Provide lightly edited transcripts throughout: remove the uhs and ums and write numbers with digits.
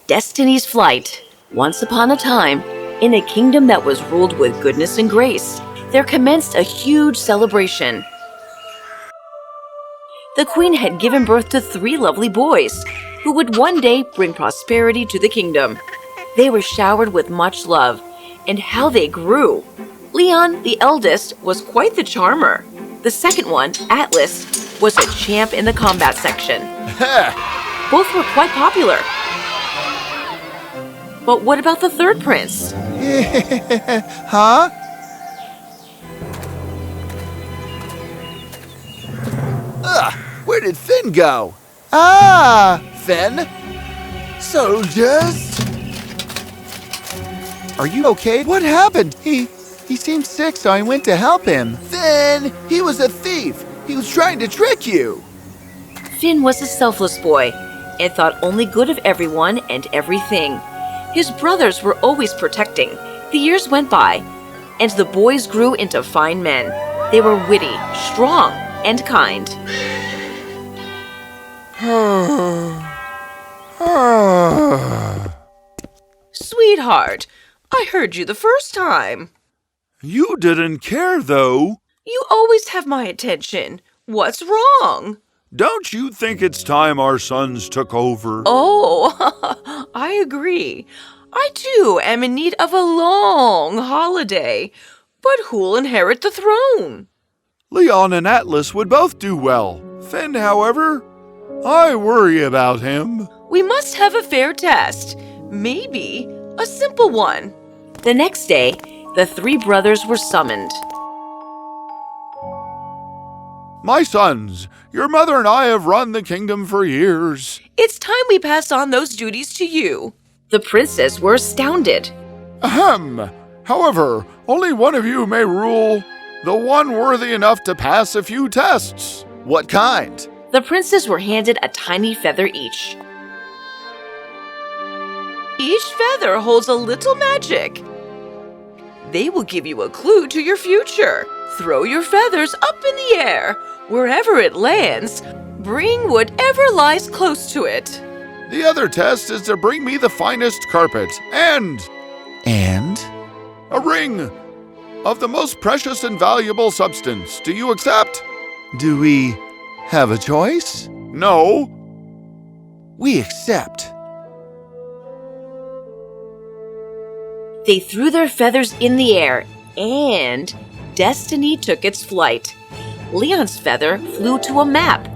Destiny's Flight. Once upon a time, in a kingdom that was ruled with goodness and grace, there commenced a huge celebration. The queen had given birth to 3 lovely boys, who would one day bring prosperity to the kingdom. They were showered with much love, and how they grew! Leon, the eldest, was quite the charmer. The second one, Atlas, was a champ in the combat section. Both were quite popular. But what about the third prince? Huh? Where did Finn go? Ah, Finn? Soldiers? Are you okay? What happened? He seemed sick, so I went to help him. Finn, he was a thief. He was trying to trick you. Finn was a selfless boy and thought only good of everyone and everything. His brothers were always protecting. The years went by, and the boys grew into fine men. They were witty, strong, and kind. Sweetheart, I heard you the first time. You didn't care, though. You always have my attention. What's wrong? Don't you think it's time our sons took over? Oh, I agree. I too am in need of a long holiday. But who'll inherit the throne? Leon and Atlas would both do well. Finn, however, I worry about him. We must have a fair test. Maybe a simple one. The next day, the 3 brothers were summoned. My sons, your mother and I have run the kingdom for years. It's time we pass on those duties to you. The princes were astounded. Ahem. However, only one of you may rule, the one worthy enough to pass a few tests. What kind? The princes were handed a tiny feather each. Each feather holds a little magic. They will give you a clue to your future. Throw your feathers up in the air. Wherever it lands, bring whatever lies close to it. The other test is to bring me the finest carpet and a ring of the most precious and valuable substance. Do you accept? Do we have a choice? No. We accept. They threw their feathers in the air, and destiny took its flight. Leon's feather flew to a map.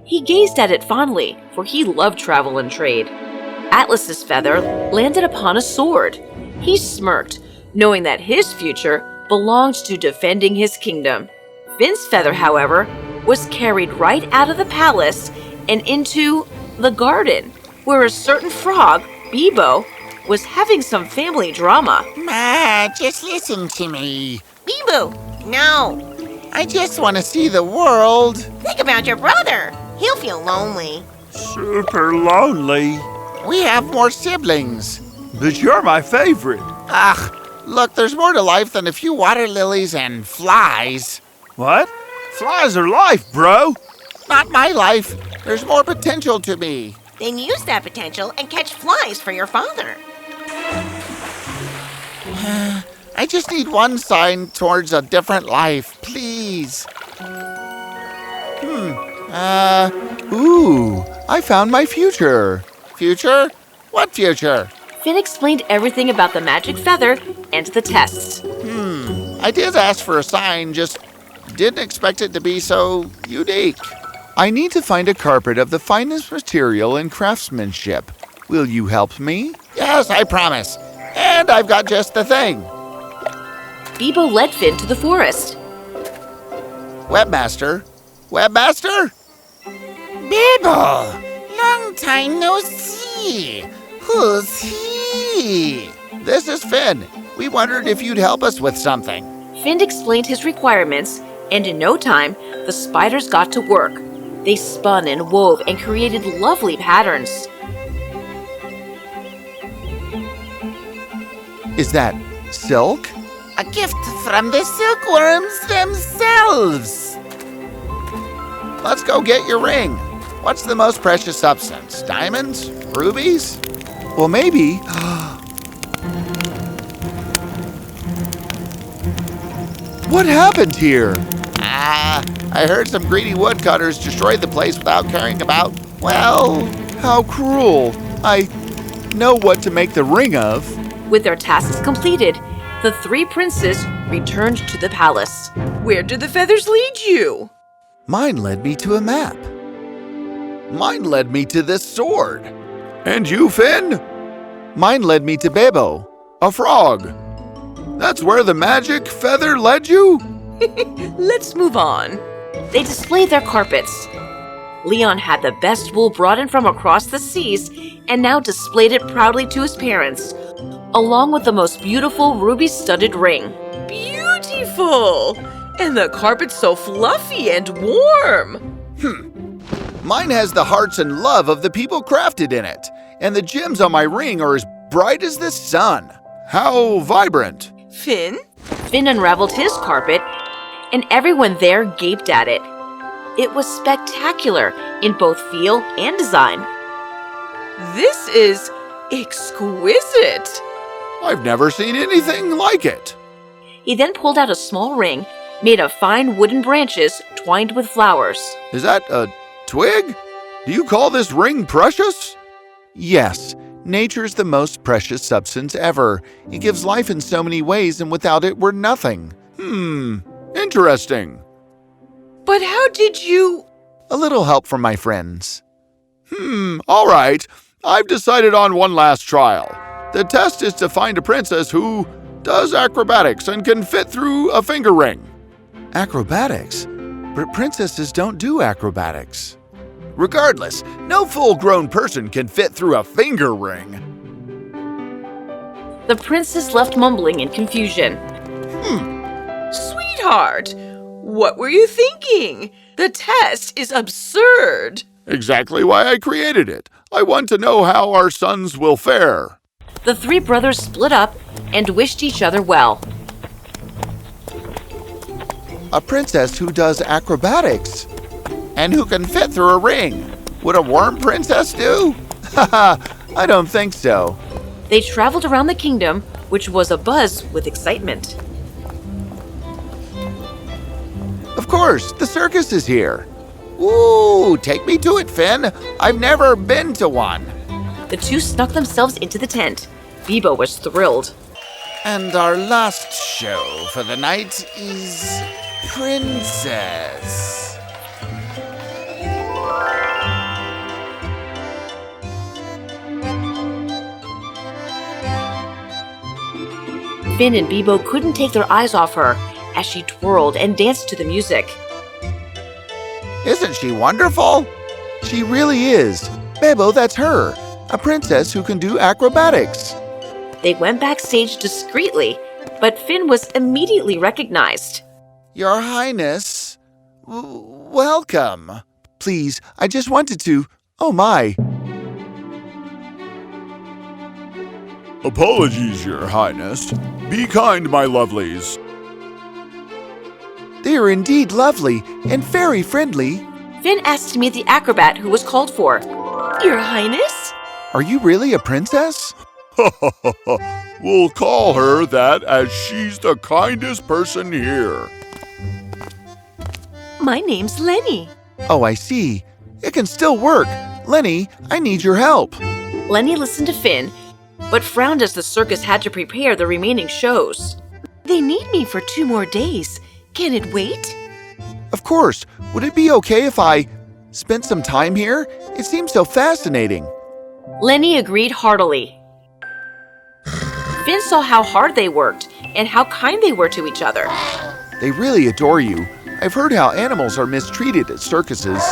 He gazed at it fondly, for he loved travel and trade. Atlas's feather landed upon a sword. He smirked, knowing that his future belonged to defending his kingdom. Finn's feather, however, was carried right out of the palace and into the garden, where a certain frog, Bebo, was having some family drama. Ma, just listen to me. Bebo, no. I just want to see the world. Think about your brother. He'll feel lonely. Super lonely. We have more siblings. But you're my favorite. Ugh, look, there's more to life than a few water lilies and flies. What? Flies are life, bro. Not my life. There's more potential to me. Then use that potential and catch flies for your father. I just need one sign towards a different life, please. I found my future. Future? What future? Finn explained everything about the magic feather and the tests. I did ask for a sign, just didn't expect it to be so unique. I need to find a carpet of the finest material and craftsmanship. Will you help me? Yes, I promise. And I've got just the thing. Bebo led Finn to the forest. Webmaster? Webmaster? Bebo, long time no see. Who's he? This is Finn. We wondered if you'd help us with something. Finn explained his requirements, and in no time, the spiders got to work. They spun and wove and created lovely patterns. Is that silk? A gift from the silkworms themselves. Let's go get your ring. What's the most precious substance? Diamonds? Rubies? Well, maybe. What happened here? I heard some greedy woodcutters destroyed the place without caring about, well, How cruel. I know what to make the ring of. With their tasks completed, the three princes returned to the palace. Where did the feathers lead you? Mine led me to a map. Mine led me to this sword. And you, Finn? Mine led me to Bebo. A frog. That's where the magic feather led you? Let's move on. They displayed their carpets. Leon had the best wool brought in from across the seas and now displayed it proudly to his parents, along with the most beautiful ruby-studded ring. Beautiful! And the carpet's so fluffy and warm. Mine has the hearts and love of the people crafted in it, and the gems on my ring are as bright as the sun. How vibrant. Finn? Finn unraveled his carpet, and everyone there gaped at it. It was spectacular in both feel and design. This is exquisite. I've never seen anything like it. He then pulled out a small ring made of fine wooden branches twined with flowers. Is that a twig? Do you call this ring precious? Yes, nature's the most precious substance ever. It gives life in so many ways, and without it, we're nothing. Interesting. But how did you... A little help from my friends. All right. I've decided on one last trial. The test is to find a princess who does acrobatics and can fit through a finger ring. Acrobatics? But princesses don't do acrobatics. Regardless, no full-grown person can fit through a finger ring. The princess left mumbling in confusion. Sweetheart, what were you thinking? The test is absurd. Exactly why I created it. I want to know how our sons will fare. The three brothers split up and wished each other well. A princess who does acrobatics. and who can fit through a ring. Would a worm princess do? Haha, I don't think so. They traveled around the kingdom, which was abuzz with excitement. Of course, the circus is here. Ooh, take me to it, Finn. I've never been to one. The two snuck themselves into the tent. Bebo was thrilled. And our last show for the night is Princess. Finn and Bebo couldn't take their eyes off her as she twirled and danced to the music. Isn't she wonderful? She really is. Bebo, that's her. A princess who can do acrobatics. They went backstage discreetly, but Finn was immediately recognized. Your Highness, welcome. Please, I just wanted to... Oh my. Apologies, Your Highness. Be kind, my lovelies. They are indeed lovely and very friendly. Finn asked to meet the acrobat who was called for. Your Highness? Are you really a princess? We'll call her that as she's the kindest person here. My name's Lenny. Oh, I see. It can still work. Lenny, I need your help. Lenny listened to Finn, but frowned as the circus had to prepare the remaining shows. They need me for 2 more days. Can it wait? Of course. Would it be okay if I spent some time here? It seems so fascinating. Lenny agreed heartily. Finn saw how hard they worked and how kind they were to each other. They really adore you. I've heard how animals are mistreated at circuses.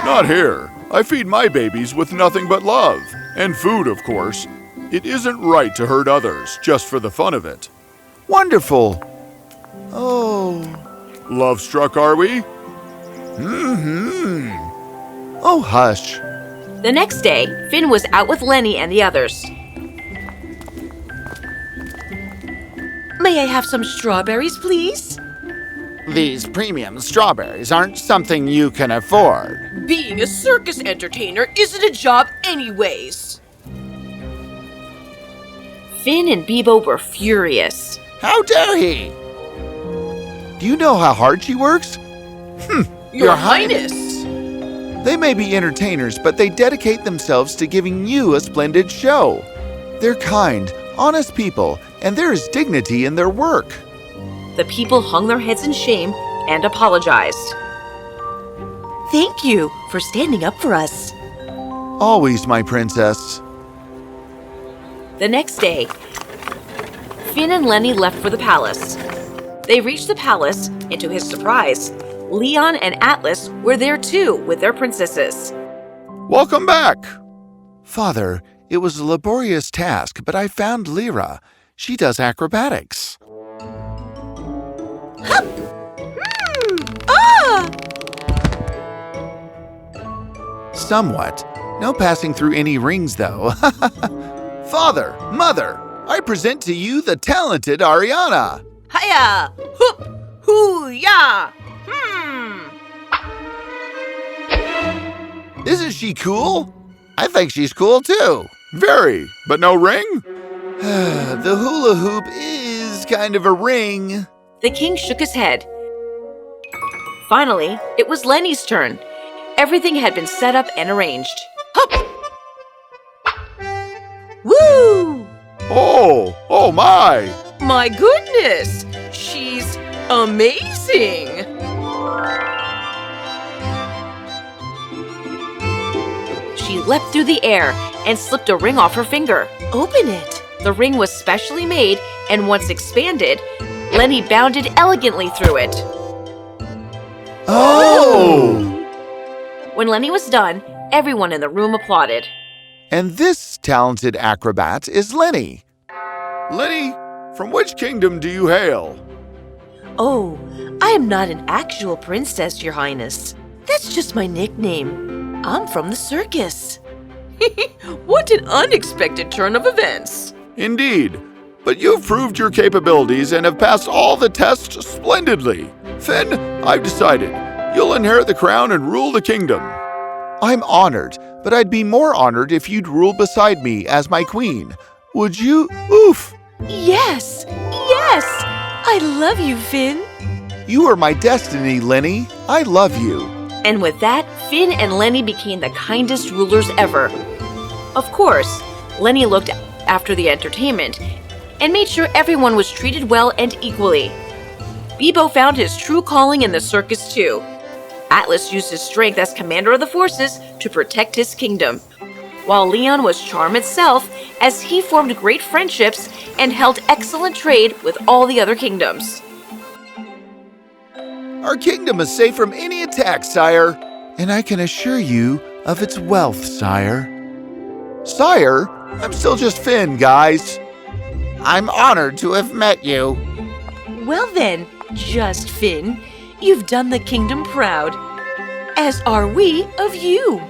Not here. I feed my babies with nothing but love. And food, of course. It isn't right to hurt others just for the fun of it. Wonderful. Oh. Love struck, are we? Oh, hush. The next day, Finn was out with Lenny and the others. May I have some strawberries, please? These premium strawberries aren't something you can afford. Being a circus entertainer isn't a job anyways. Finn and Bebo were furious. How dare he? Do you know how hard she works? Your Highness! They may be entertainers, but they dedicate themselves to giving you a splendid show. They're kind, honest people, and there is dignity in their work. The people hung their heads in shame and apologized. Thank you for standing up for us. Always, my princess. The next day, Finn and Lenny left for the palace. They reached the palace, and to his surprise, Leon and Atlas were there too with their princesses. Welcome back. Father, it was a laborious task, but I found Lyra. She does acrobatics. Somewhat. No passing through any rings, though. Father, Mother, I present to you the talented Ariana. Hiya! Hoop! Hoo-ya! Isn't she cool? I think she's cool too. Very, but no ring? The hula hoop is kind of a ring. The king shook his head. Finally, it was Lenny's turn. Everything had been set up and arranged. Hup! Woo! Oh my! My goodness! She's amazing! She leapt through the air and slipped a ring off her finger. Open it! The ring was specially made, and once expanded, Lenny bounded elegantly through it. Oh! When Lenny was done, everyone in the room applauded. And this talented acrobat is Lenny. Lenny, from which kingdom do you hail? Oh, I am not an actual princess, Your Highness. That's just my nickname. I'm from the circus. What an unexpected turn of events. Indeed, but you've proved your capabilities and have passed all the tests splendidly. Finn, I've decided. You'll inherit the crown and rule the kingdom. I'm honored, but I'd be more honored if you'd rule beside me as my queen. Would you? Oof! Yes! Yes! I love you, Finn. You are my destiny, Lenny. I love you. And with that, Finn and Lenny became the kindest rulers ever. Of course, Lenny looked after the entertainment and made sure everyone was treated well and equally. Bebo found his true calling in the circus too. Atlas used his strength as commander of the forces to protect his kingdom, while Leon was charm itself as he formed great friendships and held excellent trade with all the other kingdoms. Our kingdom is safe from any attack, sire. And I can assure you of its wealth, sire. Sire? I'm still just Finn, guys. I'm honored to have met you. Well then, just Finn, you've done the kingdom proud, as are we of you.